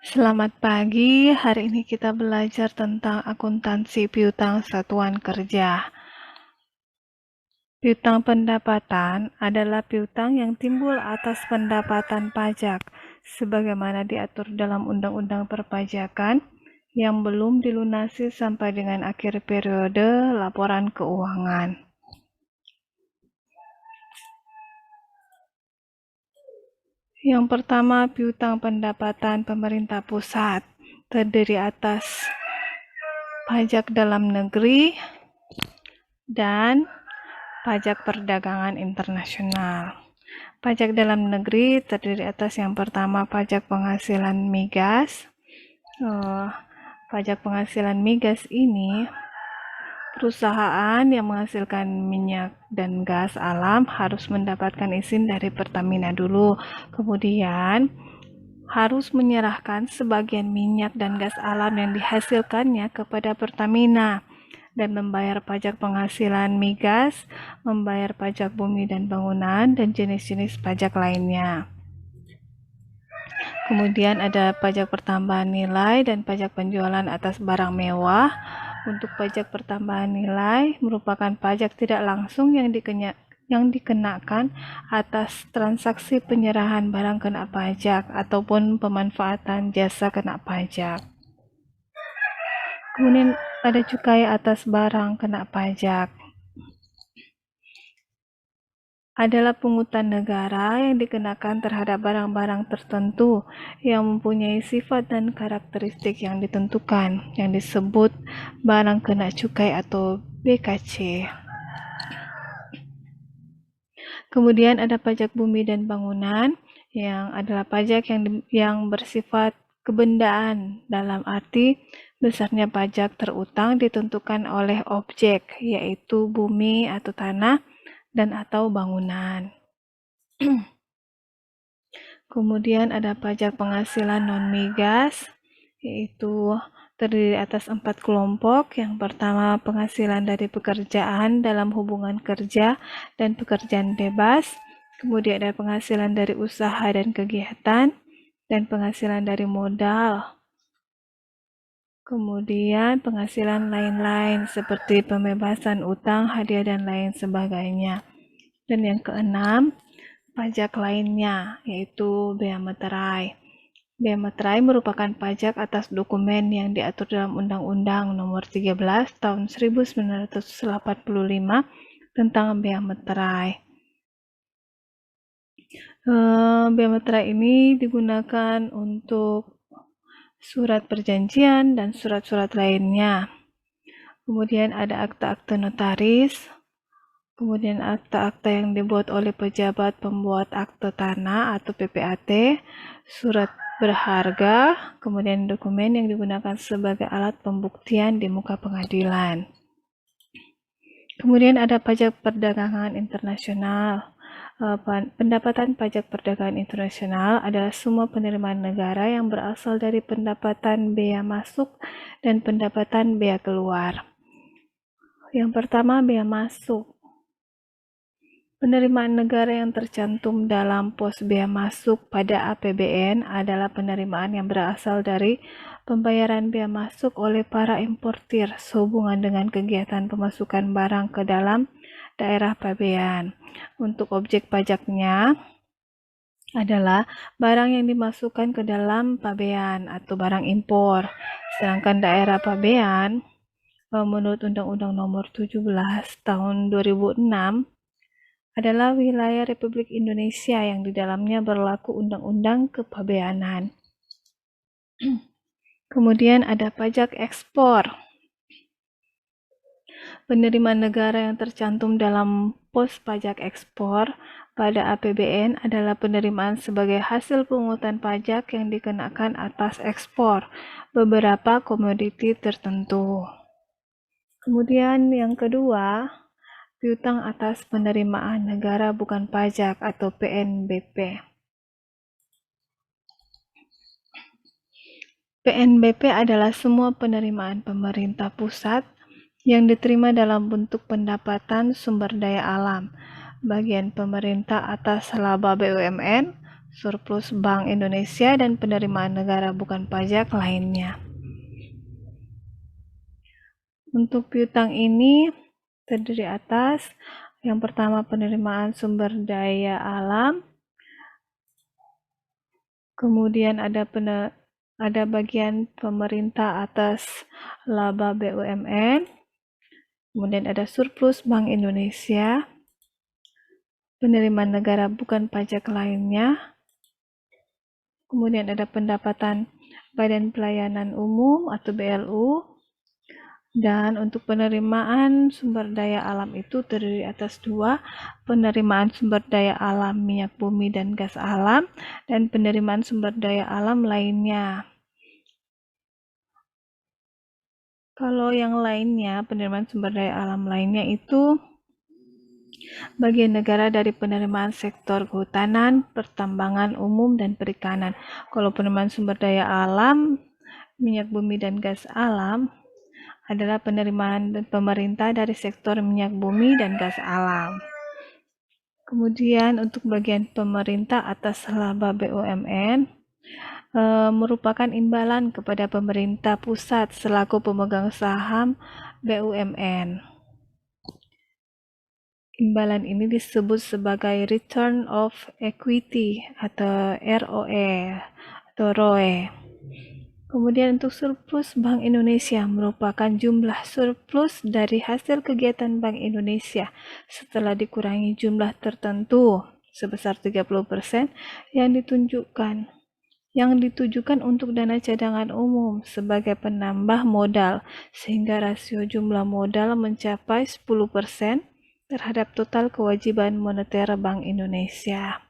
Selamat pagi, hari ini kita belajar tentang akuntansi piutang satuan kerja. Piutang pendapatan adalah piutang yang timbul atas pendapatan pajak, sebagaimana diatur dalam Undang-Undang Perpajakan yang belum dilunasi sampai dengan akhir periode laporan keuangan. Yang pertama, piutang pendapatan pemerintah pusat terdiri atas pajak dalam negeri dan pajak perdagangan internasional. Pajak dalam negeri terdiri atas yang pertama pajak penghasilan migas. Pajak penghasilan migas ini perusahaan yang menghasilkan minyak dan gas alam harus mendapatkan izin dari Pertamina dulu. Kemudian harus menyerahkan sebagian minyak dan gas alam yang dihasilkannya kepada Pertamina dan membayar pajak penghasilan migas, membayar pajak bumi dan bangunan, dan jenis-jenis pajak lainnya. Kemudian ada pajak pertambahan nilai dan pajak penjualan atas barang mewah. Untuk pajak pertambahan nilai merupakan pajak tidak langsung yang dikenakan atas transaksi penyerahan barang kena pajak ataupun pemanfaatan jasa kena pajak. Kemudian ada cukai atas barang kena pajak. Adalah pungutan negara yang dikenakan terhadap barang-barang tertentu yang mempunyai sifat dan karakteristik yang ditentukan, yang disebut barang kena cukai atau BKC. Kemudian ada pajak bumi dan bangunan, yang adalah pajak yang bersifat kebendaan, dalam arti besarnya pajak terutang ditentukan oleh objek, yaitu bumi atau tanah dan atau bangunan. Kemudian ada pajak penghasilan non-migas, yaitu terdiri atas 4 kelompok. Yang pertama, penghasilan dari pekerjaan dalam hubungan kerja dan pekerjaan bebas. Kemudian ada penghasilan dari usaha dan kegiatan, dan penghasilan dari modal. Kemudian penghasilan lain-lain seperti pembebasan utang, hadiah, dan lain sebagainya. Dan yang keenam, pajak lainnya, yaitu bea materai. Bea materai merupakan pajak atas dokumen yang diatur dalam Undang-Undang Nomor 13 Tahun 1985 tentang bea materai. Bea materai ini digunakan untuk surat perjanjian dan surat-surat lainnya. Kemudian ada akta-akta notaris, kemudian akta-akta yang dibuat oleh pejabat pembuat akte tanah atau PPAT, surat berharga, kemudian dokumen yang digunakan sebagai alat pembuktian di muka pengadilan. Kemudian ada pajak perdagangan internasional. Pendapatan pajak perdagangan internasional adalah semua penerimaan negara yang berasal dari pendapatan bea masuk dan pendapatan bea keluar. Yang pertama, bea masuk. Penerimaan negara yang tercantum dalam pos bea masuk pada APBN adalah penerimaan yang berasal dari pembayaran bea masuk oleh para importir sehubungan dengan kegiatan pemasukan barang ke dalam daerah pabean. Untuk objek pajaknya adalah barang yang dimasukkan ke dalam pabean atau barang impor. Sedangkan daerah pabean menurut Undang-Undang Nomor 17 Tahun 2006 adalah wilayah Republik Indonesia yang di dalamnya berlaku Undang-Undang Kepabeanan. Kemudian ada pajak ekspor. Penerimaan negara yang tercantum dalam pos pajak ekspor pada APBN adalah penerimaan sebagai hasil pungutan pajak yang dikenakan atas ekspor beberapa komoditi tertentu. Kemudian yang kedua, piutang atas penerimaan negara bukan pajak atau PNBP. PNBP adalah semua penerimaan pemerintah pusat yang diterima dalam bentuk pendapatan sumber daya alam, bagian pemerintah atas laba BUMN, surplus Bank Indonesia, dan penerimaan negara bukan pajak lainnya. Untuk piutang ini terdiri atas yang pertama penerimaan sumber daya alam, kemudian ada bagian pemerintah atas laba BUMN, kemudian ada surplus Bank Indonesia, penerimaan negara bukan pajak lainnya, kemudian ada pendapatan Badan Pelayanan Umum atau BLU, dan untuk penerimaan sumber daya alam itu terdiri atas dua, penerimaan sumber daya alam minyak bumi dan gas alam, dan penerimaan sumber daya alam lainnya. Kalau yang lainnya, penerimaan sumber daya alam lainnya itu bagian negara dari penerimaan sektor kehutanan, pertambangan umum, dan perikanan. Kalau penerimaan sumber daya alam, minyak bumi dan gas alam adalah penerimaan pemerintah dari sektor minyak bumi dan gas alam. Kemudian untuk bagian pemerintah atas laba BUMN merupakan imbalan kepada pemerintah pusat selaku pemegang saham BUMN. Imbalan ini disebut sebagai Return of Equity atau ROE atau ROE. Kemudian untuk surplus Bank Indonesia merupakan jumlah surplus dari hasil kegiatan Bank Indonesia setelah dikurangi jumlah tertentu sebesar 30% yang ditujukan untuk dana cadangan umum sebagai penambah modal, sehingga rasio jumlah modal mencapai 10% terhadap total kewajiban moneter Bank Indonesia.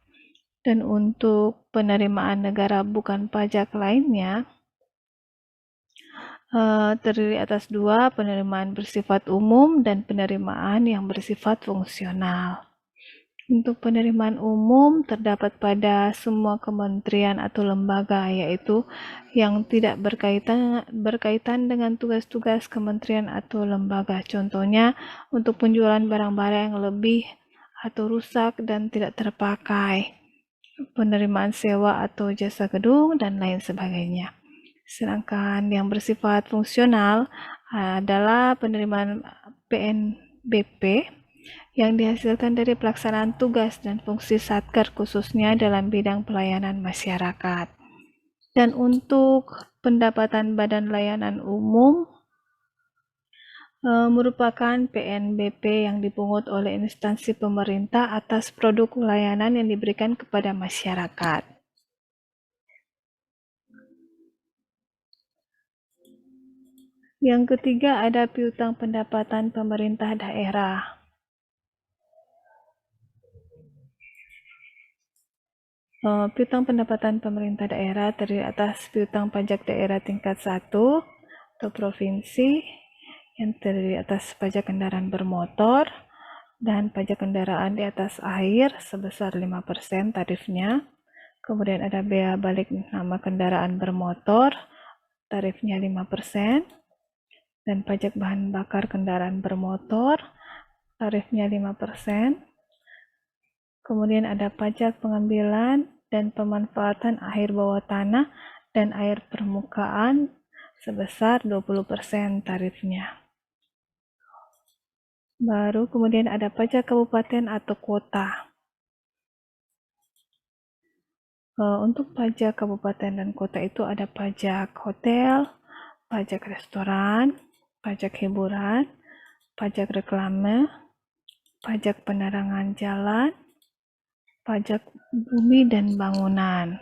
Dan untuk penerimaan negara bukan pajak lainnya, terdiri atas dua, penerimaan bersifat umum dan penerimaan yang bersifat fungsional. Untuk penerimaan umum terdapat pada semua kementerian atau lembaga, yaitu yang tidak berkaitan dengan tugas-tugas kementerian atau lembaga. Contohnya untuk penjualan barang-barang yang lebih atau rusak dan tidak terpakai, penerimaan sewa atau jasa gedung, dan lain sebagainya. Sedangkan yang bersifat fungsional adalah penerimaan PNBP yang dihasilkan dari pelaksanaan tugas dan fungsi Satker khususnya dalam bidang pelayanan masyarakat. Dan untuk pendapatan Badan Layanan Umum merupakan PNBP yang dipungut oleh instansi pemerintah atas produk layanan yang diberikan kepada masyarakat. Yang ketiga ada piutang pendapatan pemerintah daerah. Piutang pendapatan pemerintah daerah terdiri atas piutang pajak daerah tingkat 1 atau provinsi yang terdiri atas pajak kendaraan bermotor dan pajak kendaraan di atas air sebesar 5% tarifnya. Kemudian ada bea balik nama kendaraan bermotor, tarifnya 5%. Dan pajak bahan bakar kendaraan bermotor, tarifnya 5%. Kemudian ada pajak pengambilan dan pemanfaatan air bawah tanah dan air permukaan sebesar 20% tarifnya. Baru kemudian ada pajak kabupaten atau kota. Untuk pajak kabupaten dan kota itu ada pajak hotel, pajak restoran, pajak hiburan, pajak reklame, pajak penerangan jalan, pajak bumi dan bangunan.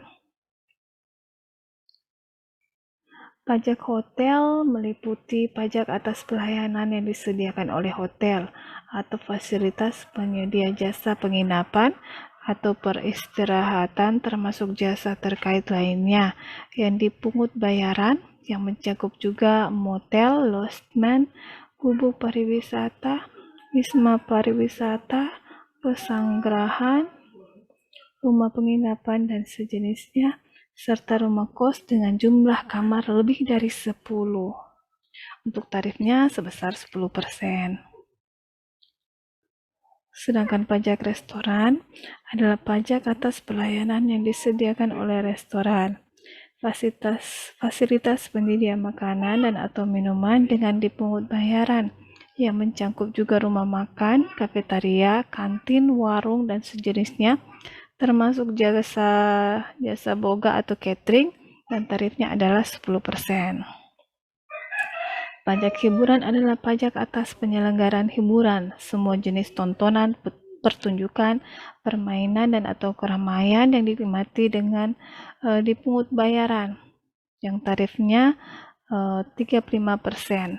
Pajak hotel meliputi pajak atas pelayanan yang disediakan oleh hotel atau fasilitas penyedia jasa penginapan atau peristirahatan, termasuk jasa terkait lainnya yang dipungut bayaran, yang mencakup juga motel, lodgement, gubuk pariwisata, wisma pariwisata, pesanggerahan, rumah penginapan dan sejenisnya, serta rumah kos dengan jumlah kamar lebih dari 10. Untuk tarifnya sebesar 10%. Sedangkan pajak restoran adalah pajak atas pelayanan yang disediakan oleh restoran. Fasilitas penyedia makanan dan atau minuman dengan dipungut bayaran yang mencangkup juga rumah makan, kafetaria, kantin, warung, dan sejenisnya, termasuk jasa boga atau catering, dan tarifnya adalah 10%. Pajak hiburan adalah pajak atas penyelenggaraan hiburan, semua jenis tontonan, pertunjukan, permainan, dan atau keramaian yang dinikmati dengan dipungut bayaran, yang tarifnya 35%.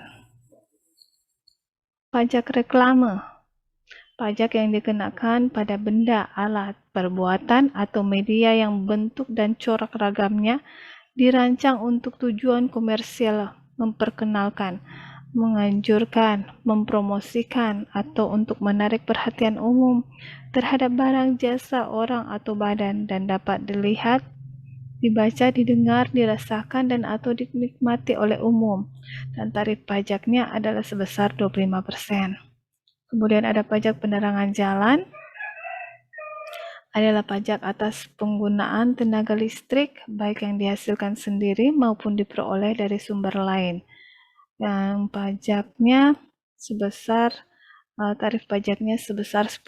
Pajak reklame, pajak yang dikenakan pada benda, alat, perbuatan, atau media yang bentuk dan corak ragamnya dirancang untuk tujuan komersial, memperkenalkan, menganjurkan, mempromosikan, atau untuk menarik perhatian umum terhadap barang, jasa, orang, atau badan, dan dapat dilihat, dibaca, didengar, dirasakan, dan atau dinikmati oleh umum, dan tarif pajaknya adalah sebesar 25%. Kemudian ada pajak penerangan jalan, adalah pajak atas penggunaan tenaga listrik, baik yang dihasilkan sendiri maupun diperoleh dari sumber lain. Yang pajaknya sebesar, tarif pajaknya sebesar 10%.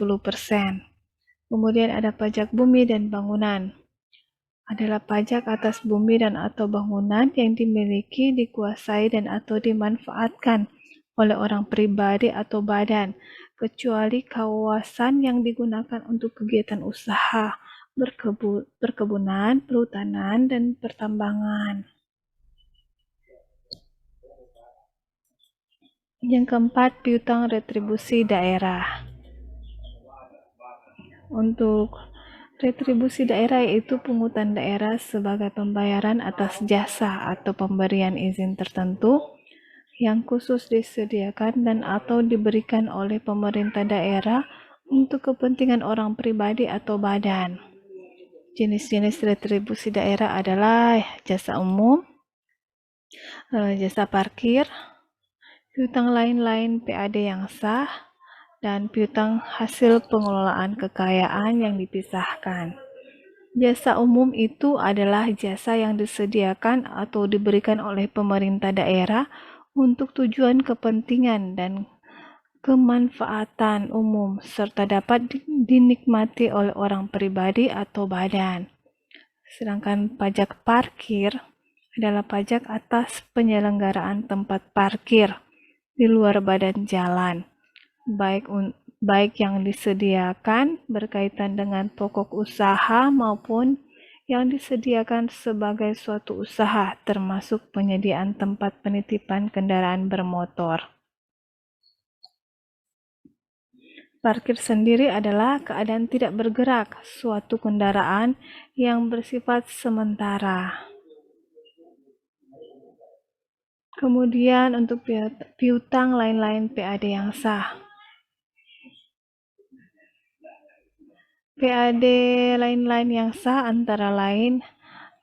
Kemudian ada pajak bumi dan bangunan. Adalah pajak atas bumi dan atau bangunan yang dimiliki, dikuasai, dan atau dimanfaatkan oleh orang pribadi atau badan, kecuali kawasan yang digunakan untuk kegiatan usaha, perkebunan, perhutanan, dan pertambangan. Yang keempat, piutang retribusi daerah. Untuk retribusi daerah yaitu pungutan daerah sebagai pembayaran atas jasa atau pemberian izin tertentu yang khusus disediakan dan atau diberikan oleh pemerintah daerah untuk kepentingan orang pribadi atau badan. Jenis-jenis retribusi daerah adalah jasa umum, jasa parkir, piutang lain-lain PAD yang sah, dan piutang hasil pengelolaan kekayaan yang dipisahkan. Jasa umum itu adalah jasa yang disediakan atau diberikan oleh pemerintah daerah untuk tujuan kepentingan dan kemanfaatan umum serta dapat dinikmati oleh orang pribadi atau badan. Sedangkan pajak parkir adalah pajak atas penyelenggaraan tempat parkir di luar badan jalan, baik yang disediakan berkaitan dengan pokok usaha maupun yang disediakan sebagai suatu usaha, termasuk penyediaan tempat penitipan kendaraan bermotor. Parkir sendiri adalah keadaan tidak bergerak suatu kendaraan yang bersifat sementara. Kemudian untuk piutang lain-lain PAD yang sah. PAD lain-lain yang sah antara lain,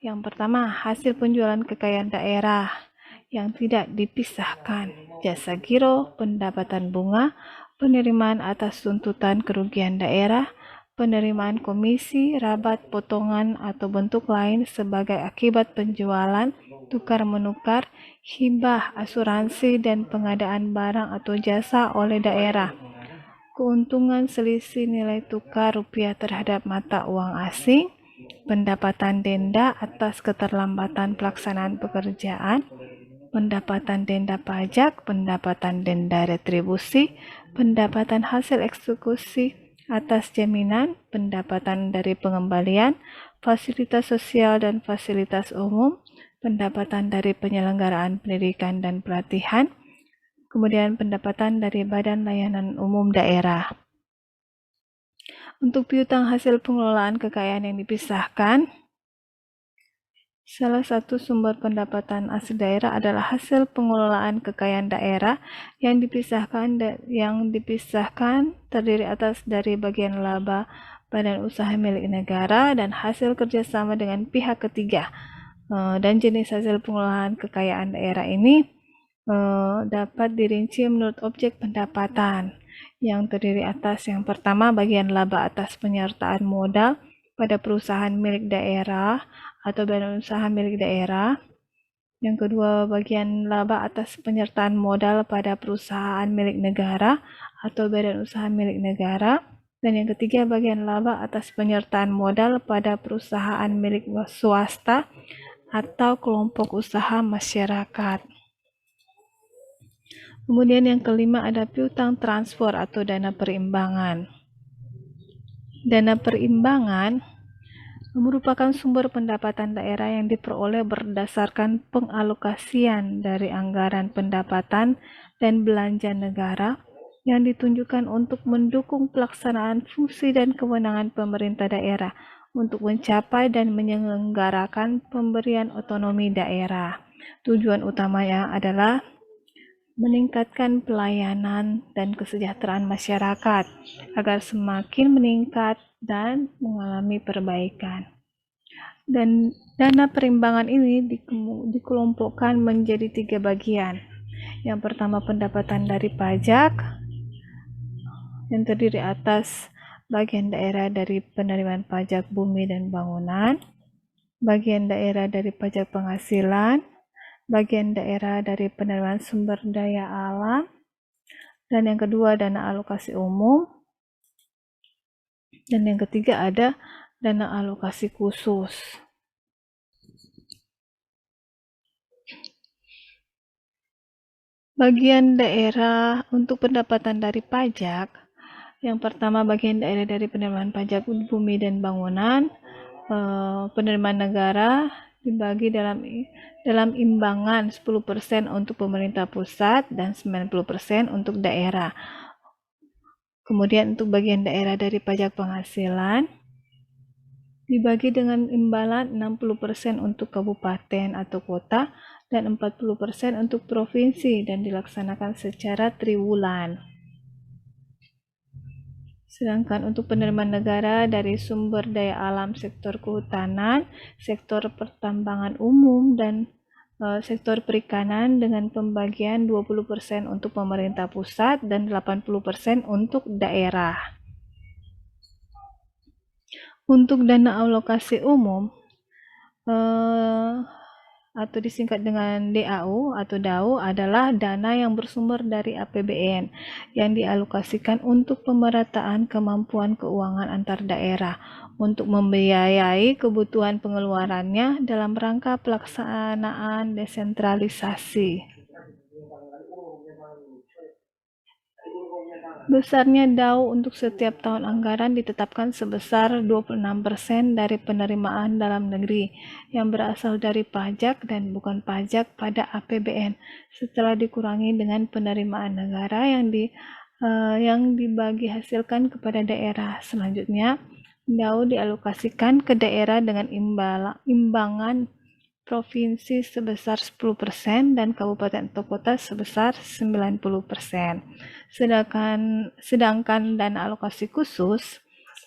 yang pertama, hasil penjualan kekayaan daerah yang tidak dipisahkan, jasa giro, pendapatan bunga, penerimaan atas tuntutan kerugian daerah, penerimaan komisi, rabat, potongan, atau bentuk lain sebagai akibat penjualan, tukar-menukar, hibah, asuransi, dan pengadaan barang atau jasa oleh daerah. Keuntungan selisih nilai tukar rupiah terhadap mata uang asing, pendapatan denda atas keterlambatan pelaksanaan pekerjaan, pendapatan denda pajak, pendapatan denda retribusi, pendapatan hasil eksekusi atas jaminan, pendapatan dari pengembalian, fasilitas sosial dan fasilitas umum, pendapatan dari penyelenggaraan pendidikan dan pelatihan, kemudian pendapatan dari Badan Layanan Umum Daerah. Untuk piutang hasil pengelolaan kekayaan yang dipisahkan, salah satu sumber pendapatan asli daerah adalah hasil pengelolaan kekayaan daerah yang dipisahkan terdiri atas dari bagian laba badan usaha milik negara dan hasil kerjasama dengan pihak ketiga. Dan jenis hasil pengelolaan kekayaan daerah ini dapat dirinci menurut objek pendapatan. yang terdiri atas yang pertama bagian laba atas penyertaan modal pada perusahaan milik daerah atau badan usaha milik daerah. Yang kedua, bagian laba atas penyertaan modal pada perusahaan milik negara atau badan usaha milik negara. Dan yang ketiga, bagian laba atas penyertaan modal pada perusahaan milik swasta atau kelompok usaha masyarakat. Kemudian yang kelima ada piutang transfer atau dana perimbangan. Dana perimbangan merupakan sumber pendapatan daerah yang diperoleh berdasarkan pengalokasian dari anggaran pendapatan dan belanja negara yang ditunjukkan untuk mendukung pelaksanaan fungsi dan kewenangan pemerintah daerah untuk mencapai dan menyelenggarakan pemberian otonomi daerah. Tujuan utamanya adalah meningkatkan pelayanan dan kesejahteraan masyarakat agar semakin meningkat dan mengalami perbaikan. Dan dana perimbangan ini dikelompokkan menjadi 3 bagian. Yang pertama pendapatan dari pajak yang terdiri atas bagian daerah dari penerimaan pajak bumi dan bangunan, bagian daerah dari pajak penghasilan, bagian daerah dari penerimaan sumber daya alam, dan yang kedua dana alokasi umum, dan yang ketiga ada dana alokasi khusus. Bagian daerah untuk pendapatan dari pajak, yang pertama bagian daerah dari penerimaan pajak bumi dan bangunan, penerimaan negara dibagi dalam imbangan 10% untuk pemerintah pusat dan 90% untuk daerah. Kemudian untuk bagian daerah dari pajak penghasilan dibagi dengan imbalan 60% untuk kabupaten atau kota dan 40% untuk provinsi dan dilaksanakan secara triwulan. Sedangkan untuk penerimaan negara dari sumber daya alam sektor kehutanan, sektor pertambangan umum, dan sektor perikanan dengan pembagian 20% untuk pemerintah pusat dan 80% untuk daerah. Untuk dana alokasi umum atau disingkat dengan DAU atau DAU adalah dana yang bersumber dari APBN yang dialokasikan untuk pemerataan kemampuan keuangan antar daerah untuk membiayai kebutuhan pengeluarannya dalam rangka pelaksanaan desentralisasi. Besarnya DAU untuk setiap tahun anggaran ditetapkan sebesar 26% dari penerimaan dalam negeri yang berasal dari pajak dan bukan pajak pada APBN setelah dikurangi dengan penerimaan negara yang dibagi hasilkan kepada daerah. Selanjutnya, DAU dialokasikan ke daerah dengan imbangan provinsi sebesar 10% dan kabupaten atau kota sebesar 90%. Sedangkan dana alokasi khusus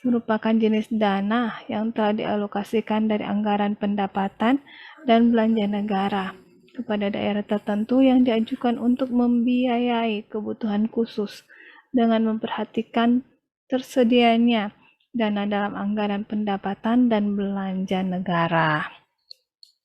merupakan jenis dana yang telah dialokasikan dari anggaran pendapatan dan belanja negara kepada daerah tertentu yang diajukan untuk membiayai kebutuhan khusus dengan memperhatikan tersedianya dana dalam anggaran pendapatan dan belanja negara.